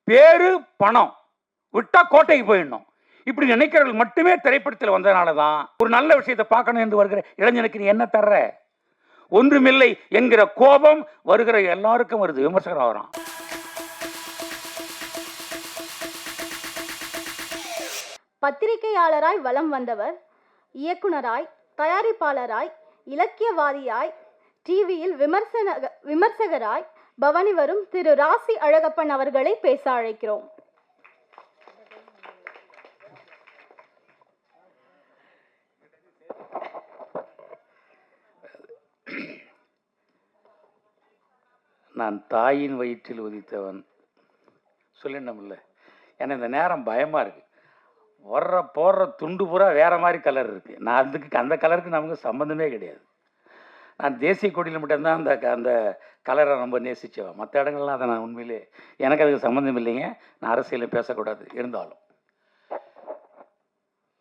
பேரு பணம் விட்டா கோட்டைக்கு போயிடணும் இப்படி நினைக்கிறவர்கள் மட்டுமே திரைப்படத்தில் வந்ததுனால தான் ஒரு நல்ல விஷயத்தை பார்க்கணும் என்று வருகிற இளைஞனுக்கு நீ என்ன தர்ற? ஒன்றுமில்லை என்கிற கோபம் வருகிற எல்லாருக்கும் வருது. விமர்சகர் வரான். பத்திரிகையாளராய் வலம் வந்தவர் இயக்குனராய், தயாரிப்பாளராய், இலக்கியவாதியாய், டிவியில் விமர்சகராய் பவனி வரும் திரு ராசி அழகப்பன் அவர்களை பேச அழைக்கிறோம். நான் தாயின் வயிற்றில் உதித்தவன் சொல்லணும்ல. ஏன்னா இந்த நேரம் பயமா இருக்கு. போடுற துண்டு பூரா வேற மாதிரி கலர் இருக்கு. நான் அந்த கலருக்கு நமக்கு சம்மந்தமே கிடையாது. நான் தேசிய கொடியில் மட்டும்தான் அந்த கலரை ரொம்ப நேசிச்சவன். மற்ற இடங்கள்லாம் அதை நான் உண்மையிலே எனக்கு அதுக்கு சம்மந்தம் இல்லைங்க. நான் அரசியலில் பேசக்கூடாது. இருந்தாலும்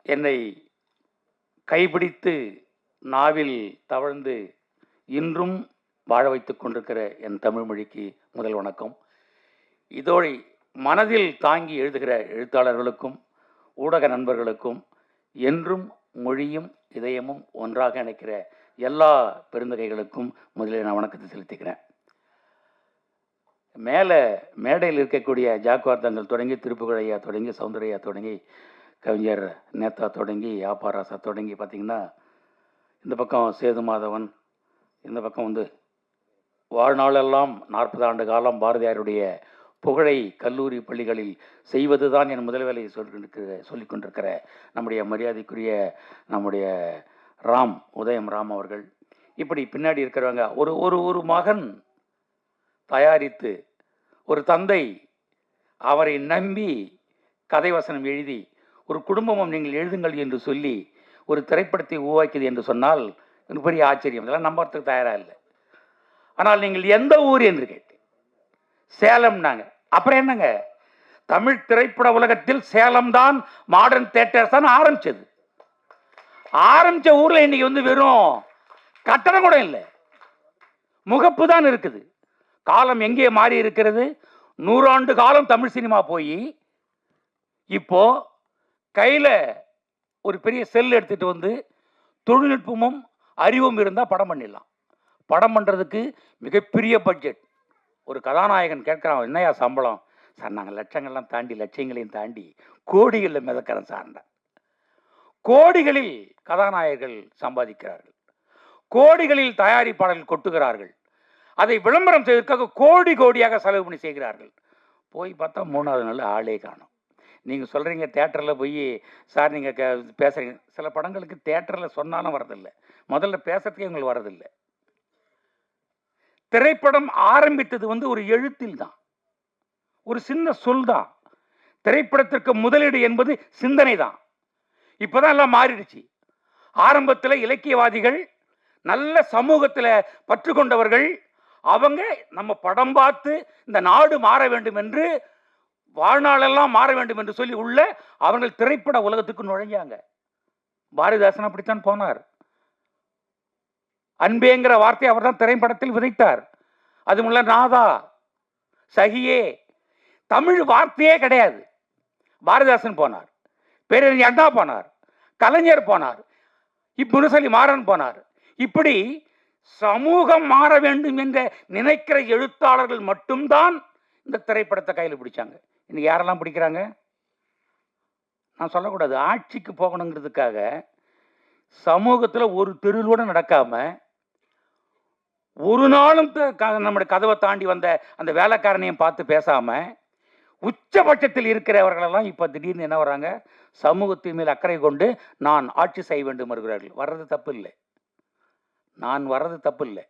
என்னை கைப்பிடித்து நாவில் தவழ்ந்து இன்றும் வாழ வைத்துக் கொண்டிருக்கிற என் தமிழ் மொழிக்கு முதல் வணக்கம். இதோடு மனதில் தாங்கி எழுதுகிற எழுத்தாளர்களுக்கும் ஊடக நண்பர்களுக்கும் என்றும் மொழியும் இதயமும் ஒன்றாக இணைக்கிற எல்லா பெருந்தகைகளுக்கும் முதலில் நான் வணக்கத்தை செலுத்திக்கிறேன். மேடையில் இருக்கக்கூடிய ஜாக்குவார்த்தங்கள் தொடங்கி, திருப்புகழையா தொடங்கி, சௌந்தரையா தொடங்கி, கவிஞர் நேதா தொடங்கி, ஆப்பாராசா தொடங்கி பார்த்தீங்கன்னா, இந்த பக்கம் சேது மாதவன், இந்த பக்கம் வந்து வாழ்நாளெல்லாம் 40 ஆண்டு காலம் பாரதியாருடைய புகழை கல்லூரி பள்ளிகளில் செய்வது தான் என் முதல் வேலையை சொல்லிக் கொண்டிருக்கிற நம்முடைய மரியாதைக்குரிய நம்முடைய உதயம் ராம் அவர்கள், இப்படி பின்னாடி இருக்கிறவங்க, ஒரு மகன் தயாரித்து ஒரு தந்தை அவரை நம்பி கதை வசனம் எழுதி ஒரு குடும்பமும் நீங்கள் எழுதுங்கள் என்று சொல்லி ஒரு திரைப்படத்தை உருவாக்கியது என்று சொன்னால் எனக்கு பெரிய ஆச்சரியம். இதெல்லாம் நம்புறதுக்கு தயாராக இல்லை. ஆனால் நீங்கள் எந்த ஊர் என்று கேட்டேன். சேலம்னாங்க. அப்புறம் என்னங்க, தமிழ் திரைப்பட உலகத்தில் சேலம் தான் மாடர்ன் தியேட்டர்ஸ் தான் ஆரம்பிச்சது. ஆரம்பிச்ச ஊர்ல இன்னைக்கு வந்து வெறும் கட்டணம் கூட இல்லை, முகப்பு தான் இருக்குது. காலம் எங்கே மாறி இருக்கிறது? 100 ஆண்டு காலம் தமிழ் சினிமா போய் இப்போ கையில ஒரு பெரிய செல் எடுத்துட்டு வந்து தொழில்நுட்பமும் அறிவும் இருந்தால் படம் பண்ணிடலாம். படம் பண்ணுறதுக்கு மிகப்பெரிய பட்ஜெட். ஒரு கதாநாயகன் கேட்குறான், என்னையா சம்பளம்? சார் நாங்கள் லட்சங்கள்லாம் தாண்டி லட்சியங்களையும் தாண்டி கோடிகளில் மிதக்கிறேன் சார்ந்த. கோடிகளில் கதாநாயகர்கள் சம்பாதிக்கிறார்கள், கோடிகளில் தயாரிப்பாளர்கள் கொட்டுகிறார்கள், அதை விளம்பரம் செய்வதற்காக கோடியாக செலவு பண்ணி செய்கிறார்கள். போய் பார்த்தா 3வது நாள் ஆளே காணும். நீங்கள் சொல்கிறீங்க தேட்டரில் போய் சார் நீங்கள் பேசுகிறீங்க. சில படங்களுக்கு தேட்டரில் சொன்னாலும் வரதில்லை, முதல்ல பேசுறதுக்கே உங்களுக்கு வரதில்லை. திரைப்படம் ஆரம்பித்தது வந்து ஒரு எழுத்தில் தான், ஒரு சின்ன சொல் தான். திரைப்படத்திற்கு முதலீடு என்பது சிந்தனை தான். இப்போதான் எல்லாம் மாறிடுச்சு. ஆரம்பத்தில் இலக்கியவாதிகள், நல்ல சமூகத்தில் பற்று கொண்டவர்கள், அவங்க நம்ம படம் பார்த்து இந்த நாடு மாற வேண்டும் என்று, வாழ்நாளெல்லாம் மாற வேண்டும் என்று சொல்லி உள்ள அவர்கள் திரைப்பட உலகத்துக்கு நுழைஞ்சாங்க. பாரதிதாசன் அப்படித்தான் போனார். அன்பேங்கிற வார்த்தை அவர் தான் திரைப்படத்தில் விதைத்தார். அது முல்ல நாதா, சகியே, தமிழ் வார்த்தையே கிடையாது. பாரதிதாசன் போனார், பேரறிஞர் அண்ணா போனார், கலைஞர் போனார், முரசொலி மாறன் போனார். இப்படி சமூகம் மாற வேண்டும் என்று நினைக்கிற எழுத்தாளர்கள் மட்டும்தான் இந்த திரைப்படத்தை கையில் பிடிச்சாங்க. இன்னைக்கு யாரெல்லாம் பிடிக்கிறாங்க நான் சொல்லக்கூடாது. ஆட்சிக்கு போகணுங்கிறதுக்காக சமூகத்தில் ஒரு தெருவோட நடக்காம, ஒரு நாளும் நம்முடைய கதவை தாண்டி வந்த அந்த வேலைக்காரனையும் பார்த்து பேசாம, உச்சபட்சத்தில் இருக்கிறவர்களெல்லாம் இப்ப திடீர்னு என்ன வர்றாங்க, சமூகத்தின் மேல் அக்கறை கொண்டு நான் ஆட்சி செய்ய வேண்டும் வருகிறார்கள். வர்றது தப்பு இல்லை, நான் வர்றது தப்பு இல்லை.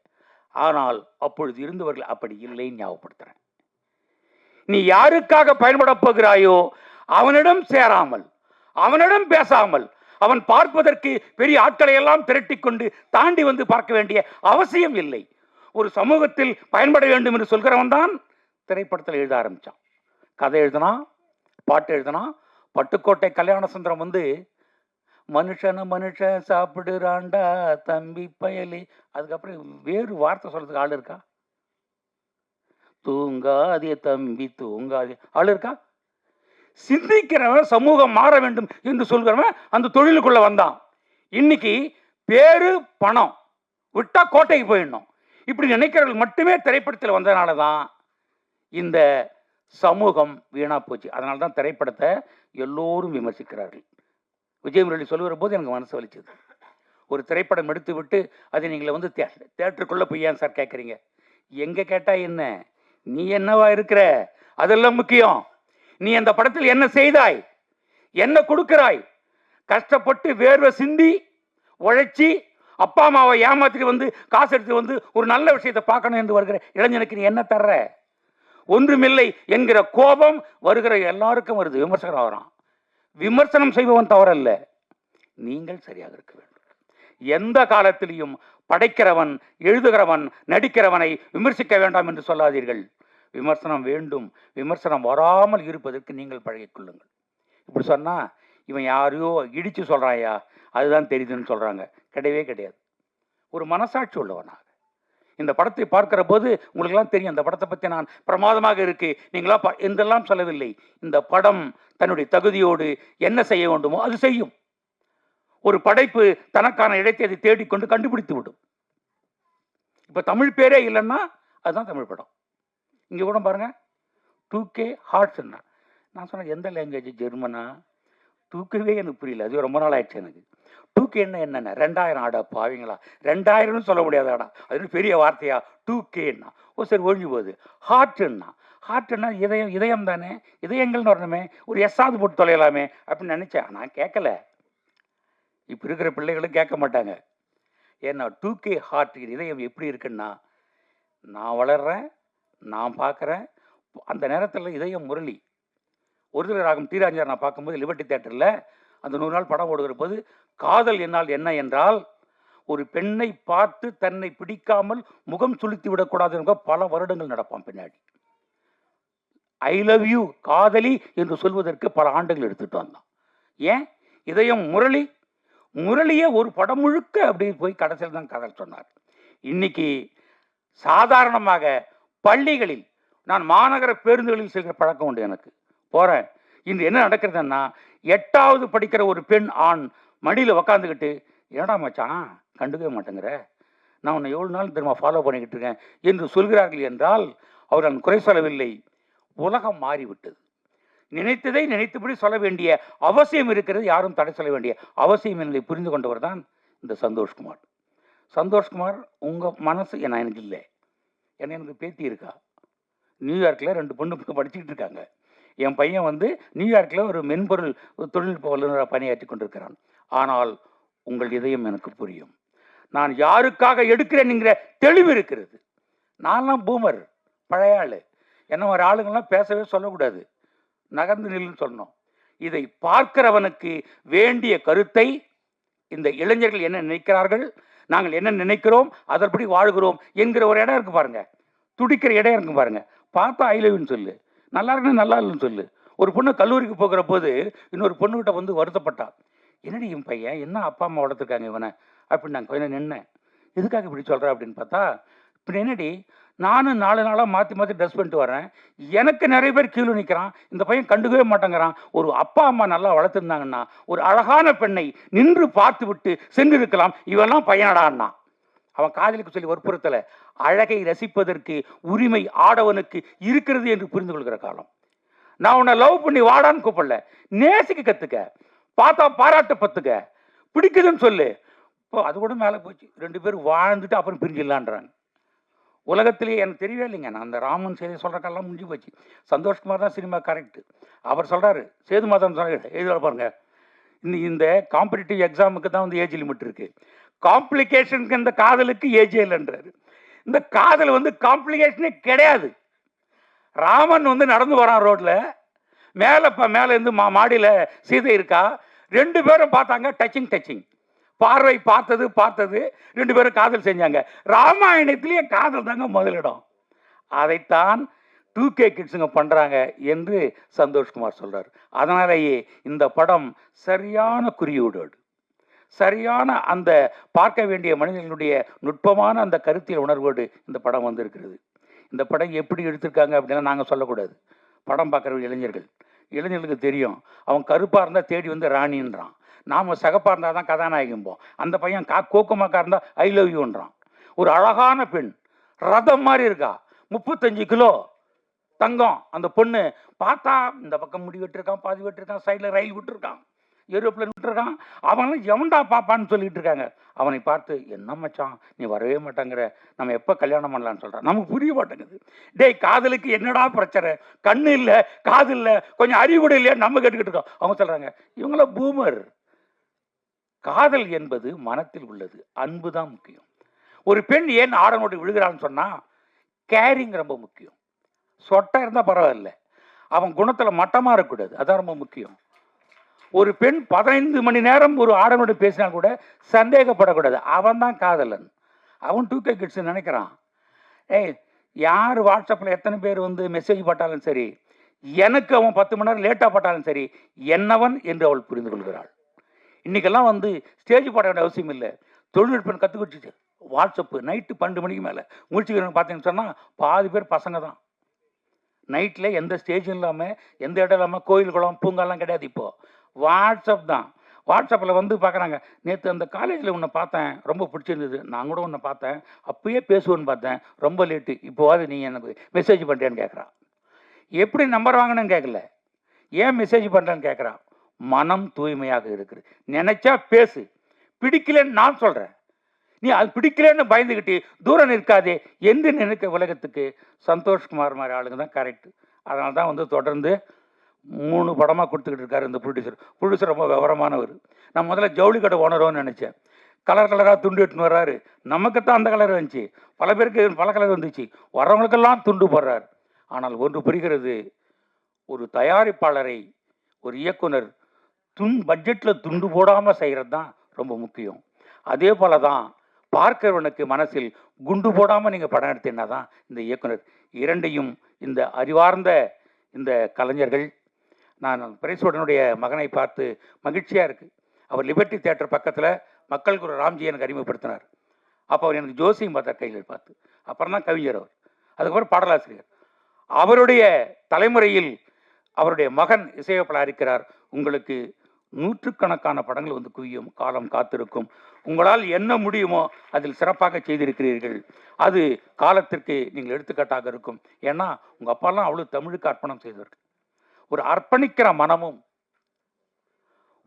ஆனால் அப்பொழுது இருந்தவர்கள் அப்படி இல்லைன்னு ஞாபகப்படுத்துறேன். நீ யாருக்காக பயன்பட போகிறாயோ அவனிடம் சேராமல், அவனிடம் பேசாமல், அவன் பார்ப்பதற்கு பெரிய ஆட்களை எல்லாம் திரட்டி கொண்டு தாண்டி வந்து பார்க்க வேண்டிய அவசியம் இல்லை. ஒரு சமூகத்தில் பயன்பட வேண்டும் என்று சொல்கிறவன் தான் திரைப்படத்தில் எழுத ஆரம்பிச்சான். கதை எழுதினா, பாட்டு எழுதினா. பட்டுக்கோட்டை கல்யாண சுந்தரம் வந்து மனுஷன் சாப்பிடுறாண்டா தம்பி பயலி, அதுக்கப்புறம் வேறு வார்த்தை சொல்றதுக்கு ஆள் இருக்கா? தூங்காதே தம்பி தூங்காதே. ஆள் இருக்கா? சிந்திக்கிறவன் சமூகம் மாற வேண்டும் என்று சொல்கிறவன் அந்த தொழிலுக்குள்ள வந்தான். இன்னைக்கு பேரு பணம் விட்டா கோட்டைக்கு போயிடணும் இப்படி நினைக்கிறவர்கள் மட்டுமே திரைப்படத்தில் வந்ததுனால தான் இந்த சமூகம் வீணா போச்சு. அதனால தான் திரைப்படத்தை எல்லோரும் விமர்சிக்கிறார்கள். விஜய் முரளி சொல்லுகிற போது எனக்கு மனசு வலிச்சது. ஒரு திரைப்படம் எடுத்து விட்டு அதை நீங்கள் வந்து தேட்டருக்குள்ளே போய் ஏன் சார் கேட்குறீங்க? எங்கே கேட்டால் என்ன, நீ என்னவா இருக்கிற, அதெல்லாம் முக்கியம். நீ அந்த படத்தில் என்ன செய்தாய், என்ன கொடுக்கிறாய், கஷ்டப்பட்டு வேர்வை சிந்தி உழைச்சி அப்பா அம்மாவை ஏமாத்திட்டு வந்து காசு எடுத்து வந்து ஒரு நல்ல விஷயத்தை பார்க்கணும் என்று வருகிற இளைஞனுக்கு நீ என்ன தர்ற? ஒன்றுமில்லை என்கிற கோபம் வருகிற எல்லாருக்கும் வருது. விமர்சனம் ஆகிறான். விமர்சனம் செய்பவன் தவறல்ல, நீங்கள் சரியாக இருக்க வேண்டும். எந்த காலத்திலையும் படைக்கிறவன், எழுதுகிறவன், நடிக்கிறவனை விமர்சிக்க வேண்டாம் என்று சொல்லாதீர்கள். விமர்சனம் வேண்டும். விமர்சனம் வராமல் இருப்பதற்கு நீங்கள் பழகிக்கொள்ளுங்கள். இப்படி சொன்னா இவன் யாரையோ இடிச்சு சொல்றாயா அதுதான் தெரியுதுன்னு சொல்றாங்க. கிடையவே கிடையாது. ஒரு மனசாட்சி உள்ளவனாக இந்த படத்தை பார்க்கிற போது உங்களுக்கெல்லாம் தெரியும், இந்த படத்தை பற்றி நான் பிரமாதமாக இருக்கு நீங்களா என்றெல்லாம் சொல்லவில்லை. இந்த படம் தன்னுடைய தகுதியோடு என்ன செய்ய வேண்டுமோ அது செய்யும். ஒரு படைப்பு தனக்கான இடத்தை அதை தேடிக்கொண்டு கண்டுபிடித்து விடும். இப்ப தமிழ் பேரே இல்லைன்னா அதுதான் தமிழ் படம். இங்க கூட பாருங்க 2K ஹார்ட்ஸ். நான் சொன்னேன் எந்த லாங்குவேஜ், ஜெர்மனா? 2Kவே எனக்கு புரியல. அது ரொம்ப நாள் ஆயிடுச்சு எனக்கு. 2K என்னென்ன 2000 ஆடா பாவீங்களா? 2000 சொல்ல முடியாதாடா, அது பெரிய வார்த்தையா? 2Kன்னா ஓ சரி ஒழிஞ்சு போகுது. ஹார்ட்னா இதயம், இதயம் தானே, இதயங்கள்னு வரணுமே, ஒரு எஸ்ஸாவது போட்டு தொலையலாமே அப்படின்னு நினைச்சேன். நான் கேட்கல. இப்போ இருக்கிற பிள்ளைகளும் கேட்க மாட்டாங்க. ஏன்னா 2K ஹார்ட் இதயம் எப்படி இருக்குன்னா, நான் வளர்றேன், நான் பார்க்குறேன். அந்த நேரத்தில் இதயம் முரளி ஒரு ராகம் தீராஞ்சார் நான் பார்க்கும்போது லிபர்ட்டி தியேட்டரில் அந்த 100 நாள் படம் ஓடுகிற போது காதல் என்னால் என்ன என்றால் ஒரு பெண்ணை பார்த்து தன்னை பிடிக்காமல் முகம் சுளித்து விடக்கூடாது என்ற பல வருடங்கள் நடப்பான் பின்னாடி. ஐ லவ் யூ காதலி என்று சொல்வதற்கு பல ஆண்டுகள் எடுத்துட்டு வந்தான். ஏன்? இதயம் முரளி, முரளியே ஒரு படம் முழுக்க அப்படி போய் கடைசியில் தான் காதல் சொன்னார். இன்னைக்கு சாதாரணமாக பள்ளிகளில், நான் மாநகர பேருந்துகளில் செல்கிற பழக்கம் உண்டு எனக்கு, போறேன். இன்று என்ன நடக்கிறதுன்னா 8வது படிக்கிற ஒரு பெண் ஆண் மடியில் உக்காந்துக்கிட்டு ஏடா மச்சான் கண்டுக்கவே மாட்டேங்கிற, நான் உன்னை எவ்வளோ நாள் திரும்ப ஃபாலோ பண்ணிக்கிட்டு இருக்கேன் என்று சொல்கிறார்கள் என்றால் அவர் நான் குறை சொல்லவில்லை. உலகம் மாறிவிட்டது. நினைத்ததை நினைத்தபடி சொல்ல வேண்டிய அவசியம் இருக்கிறது, யாரும் தடை சொல்ல வேண்டிய அவசியம் என்பதை புரிந்து கொண்டவர் தான் இந்த சந்தோஷ்குமார். சந்தோஷ்குமார் உங்கள் மனசு எனக்கு இல்லை. ஏன்னா எனக்கு பேத்தி இருக்கா, நியூயார்க்கில் 2 பொண்ணு படிச்சுக்கிட்டு இருக்காங்க. என் பையன் வந்து நியூயார்க்கில் ஒரு மென்பொருள் தொழில்நுட்ப வல்லுநராக பணியாற்றி கொண்டிருக்கிறான். ஆனால் உங்கள் இதயம் எனக்கு புரியும். நான் யாருக்காக எடுக்கிறேன்ங்கிற தெளிவு இருக்கிறது. நான்லாம் பூமர், பழைய ஆள். என்ன ஒரு ஆளுங்கள்லாம் பேசவே சொல்லக்கூடாது, நகர்ந்து நில்லுன்னு சொல்லணும். இதை பார்க்கிறவனுக்கு வேண்டிய கருத்தை இந்த இளைஞர்கள் என்ன நினைக்கிறார்கள், நாங்கள் என்ன நினைக்கிறோம், அதன்படி வாழ்கிறோம் என்கிற ஒரு இடம் இருக்கு பாருங்க, துடிக்கிற இடம் இருக்கு பாருங்க. பார்த்தா ஐ லவ்னு சொல்லு, நல்லா இருக்குன்னு நல்லா இல்லைன்னு சொல்லு. ஒரு பொண்ணு கல்லூரிக்கு போகிற போது இன்னொரு பொண்ணுகிட்ட வந்து வருத்தப்பட்டா, என்னடி என் பையன் என்ன அப்பா அம்மா வளர்த்துருக்காங்க இவனை அப்படின்னு. நான் கொஞ்சம் நின்னேன், எதுக்காக இப்படி சொல்கிறேன் அப்படின்னு பார்த்தா, இப்படி என்னடி நானும் 4 நாளாக மாற்றி ட்ரெஸ் பண்ணிட்டு வரேன், எனக்கு நிறைய பேர் கீழே நிற்கிறான், இந்த பையன் கண்டுக்கவே மாட்டேங்கிறான். ஒரு அப்பா அம்மா நல்லா வளர்த்துருந்தாங்கன்னா ஒரு அழகான பெண்ணை நின்று பார்த்து விட்டு சென்று இருக்கலாம், இவெல்லாம் பையனடான்னா. அவன் காதலிக்கு சொல்லி வற்புறுத்தலை, அழகை ரசிப்பதற்கு உரிமை ஆடவனுக்கு இருக்கிறது என்று புரிந்து கொள்கிற காலம். நான் உன்னை லவ் பண்ணி வாடான்னு கூப்பிடல, நேசிக்க கற்றுக்க, பார்த்தா பாராட்டு பத்துக்க, பிடிக்குதுன்னு சொல்லு. இப்போ அது கூட மேலே போச்சு, 2 பேரும் வாழ்ந்துட்டு அப்புறம் பிரிஞ்சிடலான்றாங்க. உலகத்திலேயே எனக்கு தெரியவே இல்லைங்க. நான் அந்த ராமன் செய்தி சொல்கிறக்கெல்லாம் முடிஞ்சு போச்சு. சந்தோஷ்குமார் தான் சினிமா கரெக்டு. அவர் சொல்கிறாரு, சேது மாதம் சொல்ல எழுத பாருங்க, இந்த காம்படிட்டிவ் எக்ஸாமுக்கு தான் வந்து ஏஜ் லிமிட் இருக்கு, காம்ப்ளிகேஷனுக்கு இந்த காதலுக்கு ஏஜே இல்லைன்றாரு. இந்த காதல் வந்து காம்ப்ளிகேஷனே கிடையாது. ராமன் வந்து நடந்து வரான் ரோட்ல, மேலே இருந்து மாடியில் சீதை இருக்கா, 2 பேரும் பார்த்தாங்க, டச்சிங் பார்வை பார்த்தது 2 பேரும் காதல் செஞ்சாங்க. ராமாயணத்திலேயே காதல் தாங்க முதலிடம். அதைத்தான் 2K கிட்ஸுங்க பண்றாங்க என்று சந்தோஷ்குமார் சொல்றாரு. அதனாலேயே இந்த படம் சரியான குறியீடோடு, சரியான அந்த பார்க்க வேண்டிய மனிதர்களுடைய நுட்பமான அந்த கருத்தியல் உணர்வோடு இந்த படம் வந்திருக்கிறது. இந்த படம் எப்படி எடுத்திருக்காங்க அப்படின்னா நாங்கள் சொல்லக்கூடாது. படம் பார்க்குற இளைஞர்களுக்கு தெரியும். அவன் கருப்பாக இருந்தால் தேடி வந்து ராணின்றான். நாம் சகப்பாக இருந்தால் தான் கதாநாயகம்போம். அந்த பையன் கோக்கமாக்கா இருந்தால் ஐ லவ் யூன்றான். ஒரு அழகான பெண் ரதம் மாதிரி இருக்கா, 35 கிலோ தங்கம். அந்த பொண்ணு பார்த்தா இந்த பக்கம் முடி விட்டுருக்கான், பாதி விட்டுருக்கான், சைடில் ரயில் விட்டுருக்கான், ஏரோப்ளேன் விட்டுருக்கான். அவனும் எவன்டா பாப்பான்னு சொல்லிட்டு இருக்காங்க. அவனை பார்த்து என்ன மச்சான் நீ வரவே மாட்டாங்கிற, நம்ம எப்போ கல்யாணம் பண்ணலான்னு சொல்கிறான். நமக்கு புரிய மாட்டேங்குது. டேய் காதலுக்கு என்னடா பிரச்சனை, கண்ணு இல்லை காது இல்லை கொஞ்சம் அறிவு கூட இல்லையா நம்ம கேட்டுக்கிட்டு இருக்கோம். அவங்க சொல்கிறாங்க இவங்கள பூமர். காதல் என்பது மனத்தில் உள்ளது, அன்பு தான் முக்கியம். ஒரு பெண் ஏன் ஆடனோடு விழுகிறான்னு சொன்னால் கேரிங் ரொம்ப முக்கியம். சொட்டை இருந்தால் பரவாயில்ல, அவன் குணத்தில் மட்டமாக இருக்கக்கூடாது, அதான் ரொம்ப முக்கியம். ஒரு பெண் 15 மணி நேரம் ஒரு ஆடனோடு பேசினா கூட சந்தேகப்படக்கூடாது, அவன் தான் காதலன். அவன் 2K கிட்ஸ் நினைக்கிறான். யார் வாட்ஸ்அப்பில் எத்தனை பேர் வந்து மெசேஜ் போட்டாலும் சரி, எனக்கு அவன் 10 மணி நேரம் லேட்டாக போட்டாலும் சரி, என்னவன் என்று அவள் புரிந்து கொள்கிறாள். இன்றைக்கெல்லாம் வந்து ஸ்டேஜ் போட வேண்டிய அவசியம் இல்லை. தொழில்நுட்பம் கற்றுக்கிட்டு வாட்ஸ்அப்பு நைட்டு 12 மணிக்கு மேலே முடிச்சுக்கிறேன்னு பார்த்தீங்கன்னு சொன்னால் பாதி பேர் பசங்க தான். நைட்டில் எந்த ஸ்டேஜும் இல்லாமல் எந்த இடம் இல்லாமல் கோயில் குளம் பூங்காலாம் கிடையாது. இப்போது வாட்ஸ்அப் தான். வாட்ஸ்அப்பில் வந்து பார்க்குறாங்க. நேற்று அந்த காலேஜில் உன்னை பார்த்தேன், ரொம்ப பிடிச்சிருந்தது, நான் கூட உன்னை பார்த்தேன், அப்பயே பேசுவேன்னு பார்த்தேன், ரொம்ப லேட்டு, இப்போவாது நீ எனக்கு மெசேஜ் பண்ணுறேன்னு கேட்குறான். எப்படி நம்பர் வாங்கினேன்னு கேட்கல, ஏன் மெசேஜ் பண்ணுறேன்னு கேட்குறான். மனம் தூய்மையாக இருக்குது. நினைச்சா பேசு, பிடிக்கலன்னு நான் சொல்கிறேன், நீ அது பிடிக்கலன்னு பயந்துக்கிட்டு தூரம் நிற்காதே என்று நினைக்க உலகத்துக்கு சந்தோஷ்குமார் மாதிரி ஆளுங்க தான் கரெக்டு. அதனால தான் வந்து தொடர்ந்து 3 படமாக கொடுத்துக்கிட்டு இருக்காரு இந்த ப்ரொடியூசர் ரொம்ப விவரமானவர். நான் முதல்ல ஜவுளி கடை ஓனரோன்னு நினச்சேன். கலர் கலராக துண்டு எடுத்துன்னு வர்றாரு. நமக்குத்தான் அந்த கலர் வந்துச்சு, பல பேருக்கு பல கலர் வந்துச்சு, வர்றவங்களுக்கெல்லாம் துண்டு போடுறார். ஆனால் ஒன்று புரிகிறது, ஒரு தயாரிப்பாளரை ஒரு இயக்குனர் பட்ஜெட்டில் துண்டு போடாமல் செய்கிறது தான் ரொம்ப முக்கியம். அதே போல தான் பார்க்கிறவனுக்கு மனசில் குண்டு போடாமல் நீங்கள் படம் எடுத்தீங்கன்னா தான் இந்த இயக்குனர். இரண்டையும் இந்த அறிவார்ந்த இந்த கலைஞர்கள், நான் பிரைஸ்வுடனுடைய மகனை பார்த்து மகிழ்ச்சியாக இருக்குது. அவர் லிபர்ட்டி தியேட்டர் பக்கத்தில் மக்கள் குரு ராம்ஜி எனக்கு அறிமுகப்படுத்தினார். அப்போ அவர் எனக்கு ஜோசியம் பார்த்தார் கையில் பார்த்து. அப்புறம் தான் கவிஞர் அவர், அதுக்கப்புறம் பாடலாசிரியர். அவருடைய தலைமுறையில் அவருடைய மகன் இசையமைப்பாளர் இருக்கிறார். உங்களுக்கு 100கணக்கான படங்கள் வந்து குவியும், காலம் காத்திருக்கும். உங்களால் என்ன முடியுமோ அதில் சிறப்பாக செய்திருக்கிறீர்கள். அது காலத்திற்கு நீங்கள் எடுத்துக்காட்டாக இருக்கும். ஏன்னா உங்கள் அப்பாலாம் அவ்வளோ தமிழுக்கு அர்ப்பணம் செய்தவர்கள். ஒரு அர்ப்பணிக்கிற மனமும்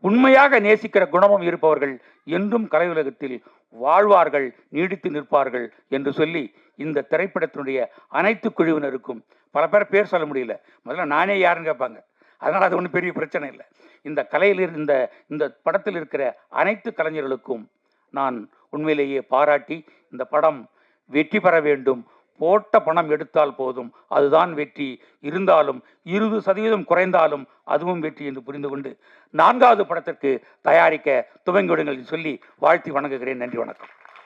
உண்மையாக நேசிக்கிற குணமும் இருப்பவர்கள் என்றும் கலையுலகத்தில் வாழ்வார்கள், நீடித்து நிற்பார்கள் என்று சொல்லி இந்த திரைப்படத்தினுடைய அனைத்து குழுவினருக்கும், பல பேர் சொல்ல முடியல, முதல்ல நானே யாருன்னு கேட்பாங்க, அதனால் அது ஒன்றும் பெரிய பிரச்சனை இல்லை. இந்த கலையில் இந்த படத்தில் இருக்கிற அனைத்து கலைஞர்களுக்கும் நான் உண்மையிலேயே பாராட்டி, இந்த படம் வெற்றி பெற வேண்டும். போட்ட பணம் எடுத்தால் போதும், அதுதான் வெற்றி. இருந்தாலும் 20% குறைந்தாலும் அதுவும் வெற்றி என்று புரிந்து கொண்டு 4வது படத்திற்கு தயாரிக்க துவங்கிவிடுங்கள் சொல்லி வாழ்த்தி வணங்குகிறேன். நன்றி, வணக்கம்.